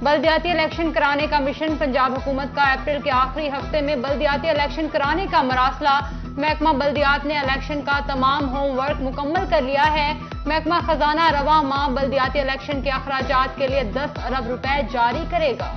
बल्दियाती election कराने का mission Punjab हुकूमत का अप्रैल के आखिरी हफ्ते में बल्दियाती इलेक्शन कराने का मरासला। महकमा बल्दियात ने इलेक्शन का तमाम होमवर्क मुकम्मल कर लिया है। महकमा खजाना रवा माह बल्दियाती इलेक्शन के अखराजात के लिए 10 अरब रुपए जारी करेगा।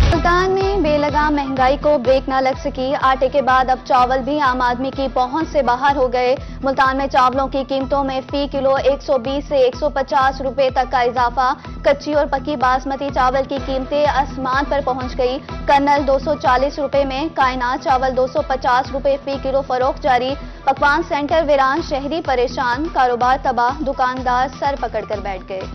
मुल्तान में बेलगाम महंगाई को ब्रेक न लग सकी। आटे के बाद अब चावल भी आम आदमी की पहुंच से बाहर हो गए। मुल्तान में चावलों की कीमतों में फी किलो 120 से 150 रुपए तक का इजाफा। कच्ची और पक्की बासमती चावल की कीमतें आसमान पर पहुंच गई। कर्नल 240 रुपए में, कायनात चावल 250 रुपए फी किलो फरोख्त जारी। पकवान सेंटर वीरान, शहरी परेशान, कारोबार तबाह, दुकानदार सर पकड़कर बैठ गए।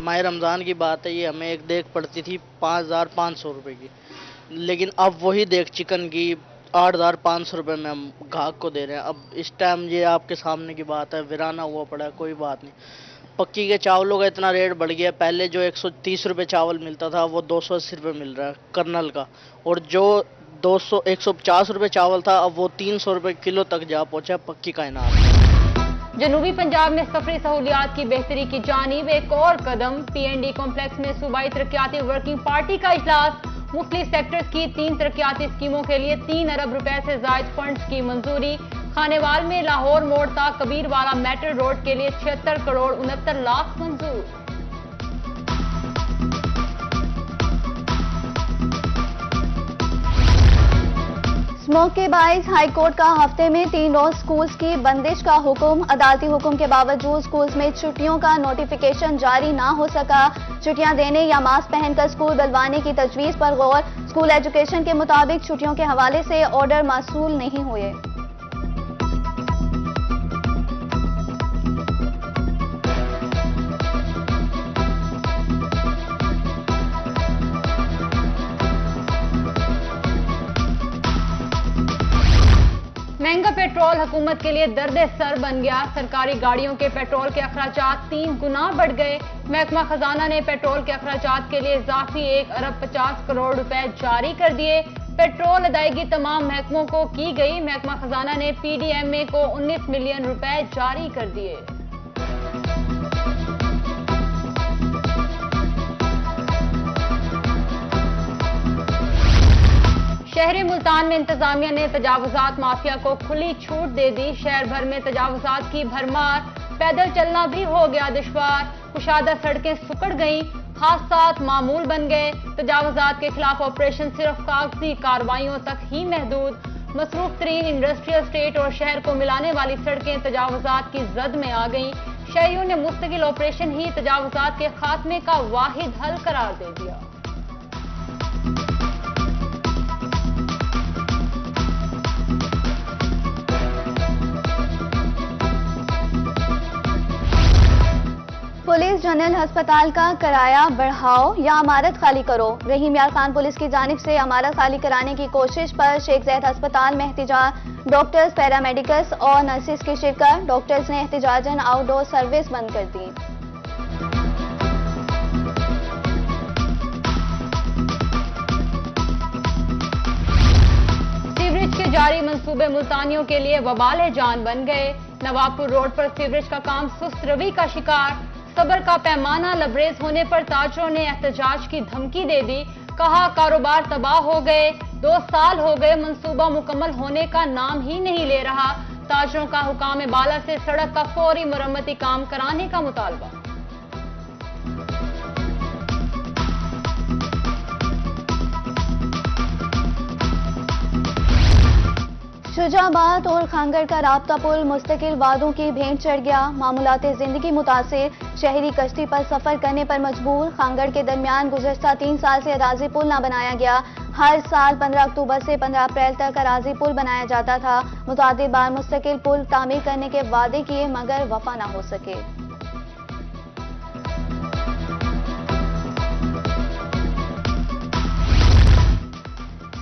माह रमज़ान की बात है, ये हमें एक देग पड़ती थी 5500 रुपये की, लेकिन अब वही देग चिकन की 8500 रुपये में हम ग्राहक को दे रहे हैं। अब इस टाइम ये आपके सामने की बात है, वीराना हुआ पड़ा है, कोई बात नहीं। पक्की के चावलों का इतना रेट बढ़ गया, पहले जो 130 रुपये चावल मिलता था वो 280 रुपये मिल रहा है कर्नल का, और जो 150 रुपये चावल था अब वो 300 रुपये किलो तक जा पहुँचा पक्की कायनात। जनूबी पंजाब में सफरी सहूलियात की बेहतरी की जानिब एक और कदम। PND कॉम्प्लेक्स में सूबाई तरक्याती वर्किंग पार्टी का इजलास। मुख्तलिफ सेक्टर्स की 3 तरक्याती स्कीमों के लिए 3 अरब रुपए से जायद फंड्स की मंजूरी। खानेवाल में लाहौर मोड़ तक कबीरवाला मेटल रोड के लिए 76 करोड़ 69 लाख मंजूर। स्मोक के बाइस हाईकोर्ट का हफ्ते में 3 रोज स्कूल्स की बंदिश का हुक्म। अदालती हुक्म के बावजूद स्कूल्स में छुट्टियों का नोटिफिकेशन जारी ना हो सका। छुट्टियां देने या मास्क पहनकर स्कूल बुलवाने की तजवीज पर गौर। स्कूल एजुकेशन के मुताबिक छुट्टियों के हवाले से ऑर्डर मौसूल नहीं हुए। महंगा पेट्रोल हुकूमत के लिए दर्द सर बन गया। सरकारी गाड़ियों के पेट्रोल के अखराजात 3 गुना बढ़ गए। महकमा खजाना ने पेट्रोल के अखराजात के लिए इजाफी 1 अरब 50 करोड़ रुपए जारी कर दिए। पेट्रोल अदायगी तमाम महकमों को की गई। महकमा खजाना ने PDMA को 19 मिलियन रुपए जारी कर दिए। शहरी मुल्तान में इंतजामिया ने तजावुजात माफिया को खुली छूट दे दी। शहर भर में तजावुजात की भरमार, पैदल चलना भी हो गया दुश्वार। कुशादा सड़कें सुकड़ गईं, हादसात मामूल बन गए। तजावुजात के खिलाफ ऑपरेशन सिर्फ कागजी कार्रवाइयों तक ही महदूद। मसरूफ तरीन इंडस्ट्रियल स्टेट और शहर को मिलाने वाली सड़कें तजावुजात की जद में आ गईं। शहरियों ने मुस्तकिल ऑपरेशन ही तजावुजात के खात्मे का वाहिद हल करार दे दिया। पुलिस जनरल अस्पताल का किराया बढ़ाओ या इमारत खाली करो। रहीम यार खान पुलिस की जानिब से इमारत खाली कराने की कोशिश पर शेख ज़ैद अस्पताल में एहतजाज। डॉक्टर्स, पैरामेडिकल्स और नर्सिस की शिरकत। डॉक्टर्स ने एहतजाजन आउटडोर सर्विस बंद कर दी। सीवरेज के जारी मंसूबे मुल्तानियों के लिए वबाल जान बन गए। नवाबपुर रोड पर सीवरेज का काम सुस्त रवि का शिकार। सब्र का पैमाना लबरेज होने पर ताजरों ने एहतजाज की धमकी दे दी। कहा कारोबार तबाह हो गए, 2 साल हो गए, मंसूबा मुकम्मल होने का नाम ही नहीं ले रहा। ताजरों का हुकाम बाला से सड़क का फौरी मुरम्मती काम कराने का मुतालबा। शुजाबाद और खांगड़ का राब्ता पुल मुस्तकिल वादों की भेंट चढ़ गया। मामूलाते जिंदगी मुतासिर, शहरी कश्ती पर सफर करने पर मजबूर। खांगड़ के दरमियान गुज़श्ता 3 साल से अराजी पुल न बनाया गया। हर साल 15 अक्टूबर से 15 अप्रैल तक अराजी पुल बनाया जाता था। मुतादिद बार मुस्तकिल पुल तामीर करने के वादे किए मगर वफा न हो सके।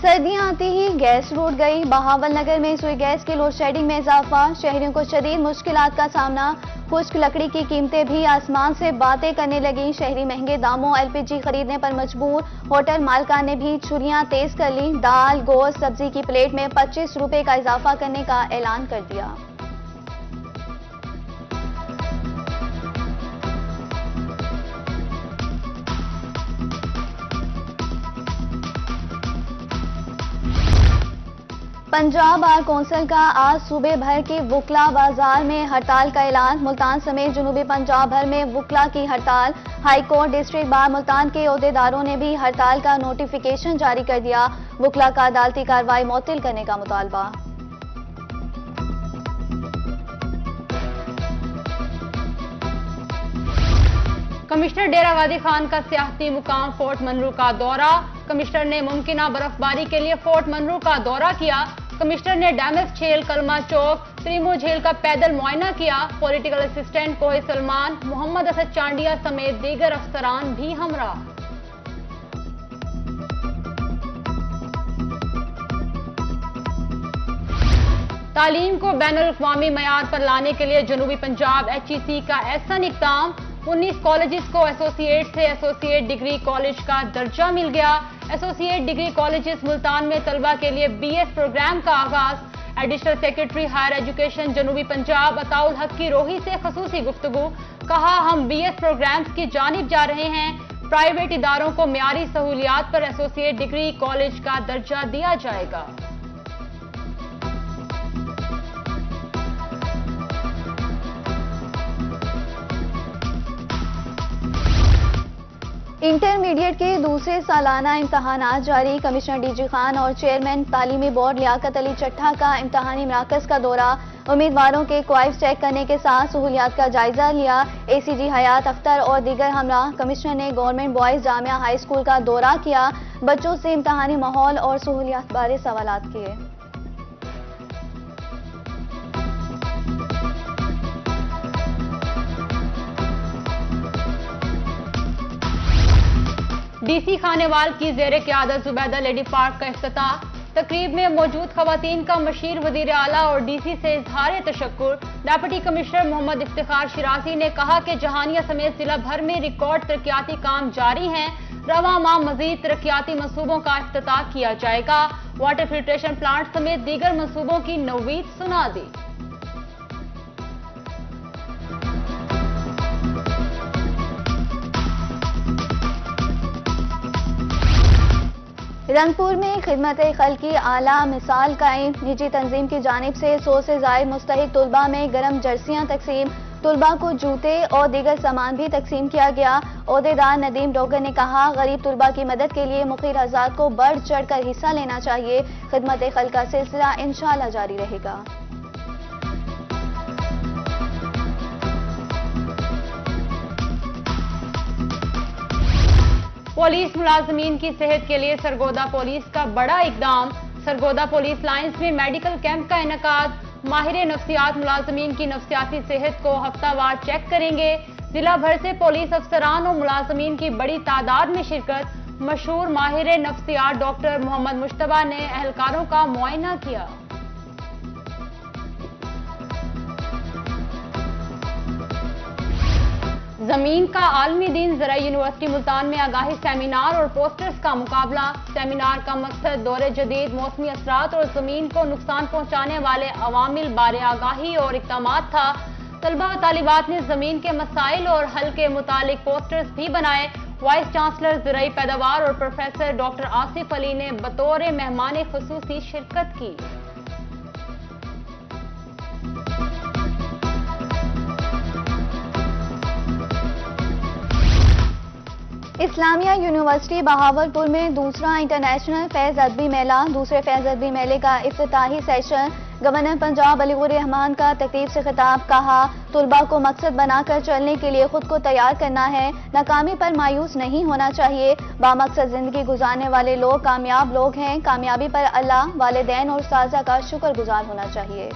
सर्दियां आती ही गैस रूट गई। बहावल नगर में सुई गैस की लोड शेडिंग में इजाफा। शहरियों को शदीद मुश्किलात का सामना खुश्क लकड़ी की कीमतें भी आसमान से बातें करने लगी। शहरी महंगे दामों एलपीजी खरीदने पर मजबूर। होटल मालका ने भी छुरियां तेज कर ली। दाल, गोश्त, सब्जी की प्लेट में 25 रुपए का इजाफा करने का ऐलान कर दिया। पंजाब बार कौंसिल का आज सूबे भर की वुकला बाजार में हड़ताल का ऐलान। मुल्तान समेत जनूबी पंजाब भर में वुकला की हड़ताल। High court, district bar Multan के ओहदेदारों ने भी हड़ताल का नोटिफिकेशन जारी कर दिया। वुकला का अदालती कार्रवाई मुअत्तल करने का मुतालबा। कमिश्नर डेरा गाजी खान का सियाहती मुकाम फोर्ट मनरू का दौरा। कमिश्नर ने मुमकिना बर्फबारी के लिए फोर्ट मनरू का दौरा किया। कमिश्नर ने डैमेज झील, कलमा चौक, त्रिमो झील का पैदल मुआयना किया। पॉलिटिकल असिस्टेंट कोहे सलमान, मोहम्मद असद चांडिया समेत दीगर अफसरान भी हमरा। तालीम को बैनुल अक़वामी मयार पर लाने के लिए जनूबी पंजाब HEC का एहसन इक़दाम। 19 कॉलेजेस को एसोसिएट से एसोसिएट डिग्री कॉलेज का दर्जा मिल गया। एसोसिएट डिग्री कॉलेजेस मुल्तान में तलबा के लिए BS प्रोग्राम का आगाज। एडिशनल सेक्रेटरी हायर एजुकेशन जनूबी पंजाब अताउल हक की रोही से खसूसी गुफ्तगू। कहा, हम BS प्रोग्राम्स की जानिब जा रहे हैं। प्राइवेट इदारों को मियारी सहूलियात पर एसोसिएट डिग्री कॉलेज का दर्जा दिया जाएगा। इंटरमीडिएट के दूसरे सालाना इम्तहानात जारी। कमिश्नर DG खान और चेयरमैन तालीमी बोर्ड लियाकत अली चट्ठा का इम्तहानी मराकज का दौरा। उम्मीदवारों के क्वाइफ चेक करने के साथ सहूलियात का जायजा लिया। ACG हयात अख्तर और दीगर हमरा। कमिश्नर ने government boys Jamia high school का दौरा किया। बच्चों से इम्तहानी माहौल और सहूलियात बारे सवालात किए। DC खानेवाल की ज़ेरे क़यादत ज़ुबैदा लेडी पार्क का इफ्तिताह। तकरीब में मौजूद खवातीन का मशीर वज़ीर आला और DC से इज़हार तशक्कुर। डिप्टी कमिश्नर मोहम्मद इफ्तिखार शिराजी ने कहा कि जहानिया समेत जिला भर में रिकॉर्ड तरक्याती काम जारी हैं। रवां माह मजीद तरक्याती मंसूबों का इफ्तिताह किया जाएगा। वाटर फिल्ट्रेशन प्लांट समेत दीगर मंसूबों की नवीद सुना दी। रंगपुर में खिदमत खल की आला मिसाल कायम। निजी तंजीम की जानिब से 100 से ज़ायद मुस्तहिक तलबा में गर्म जर्सियां तकसीम। तलबा को जूते और दीगर सामान भी तकसीम किया गया। ओहदेदार नदीम डोगर ने कहा, गरीब तलबा की मदद के लिए मुखिर हज़रात को बढ़ चढ़ कर हिस्सा लेना चाहिए। खिदमत खल का सिलसिला इंशाअल्लाह जारी रहेगा। पुलिस मुलाजमीन की सेहत के लिए सरगोदा पुलिस का बड़ा इकदाम। सरगोदा पुलिस लाइंस में मेडिकल कैंप का इनेकाद। माहिर नफ्सियात मुलाजमीन की नफ्सियाती सेहत को हफ्तावार चेक करेंगे। जिला भर से पुलिस अफसरान और मुलाजमीन की बड़ी तादाद में शिरकत। मशहूर माहिर नफ्सियात डॉक्टर मोहम्मद मुश्तबा ने अहलकारों का मुआयना किया। जमीन का आलमी दिन ज़राई यूनिवर्सिटी मुल्तान में आगाही सेमिनार और पोस्टर्स का मुकाबला। सेमिनार का मकसद दौरे जदीद मौसमी असरात और जमीन को नुकसान पहुंचाने वाले अवामिल बारे आगाही और इक़दामात था। तलबा व तालिबात ने जमीन के मसाइल और हल के मुतालिक पोस्टर्स भी बनाए। वाइस चांसलर ज़राई पैदावार और प्रोफेसर डॉक्टर आसिफ अली ने बतौर मेहमान खुसूसी शिरकत की। इस्लामिया यूनिवर्सिटी बहावलपुर में दूसरा इंटरनेशनल फैज अदबी मेला। दूसरे फैज अदबी मेले का इफ्तिताही सेशन। गवर्नर पंजाब अलीगुर रहमान का तकरीब से खिताब। कहा, तुलबा को मकसद बनाकर चलने के लिए खुद को तैयार करना है। नाकामी पर मायूस नहीं होना चाहिए। बामकसद जिंदगी गुजारने वाले लोग कामयाब लोग हैं। कामयाबी पर अल्लाह, वालिदैन और उस्ताज़ा का शुक्रगुजार होना चाहिए।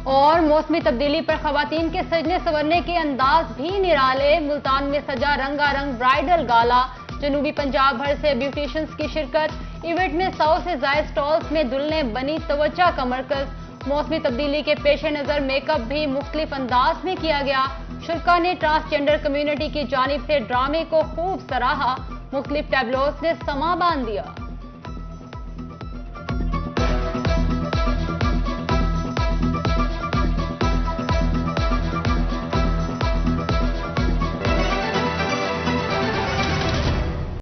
और मौसमी तब्दीली पर खवातीन के सजने संवरने के अंदाज भी निराले। मुल्तान में सजा रंगारंग ब्राइडल गाला। जनूबी पंजाब भर से ब्यूटिशियंस की शिरकत। इवेंट में 100 से ज्यादा स्टॉल्स में दुल्हनें बनी तवज्जो का मरकज। मौसमी तब्दीली के पेश नजर मेकअप भी मुख्तलिफ अंदाज में किया गया। शुरा ने ट्रांसजेंडर कम्युनिटी की जानिब से ड्रामे को खूब सराहा। मुख्तलिफ टैबलोज ने समा बांध दिया।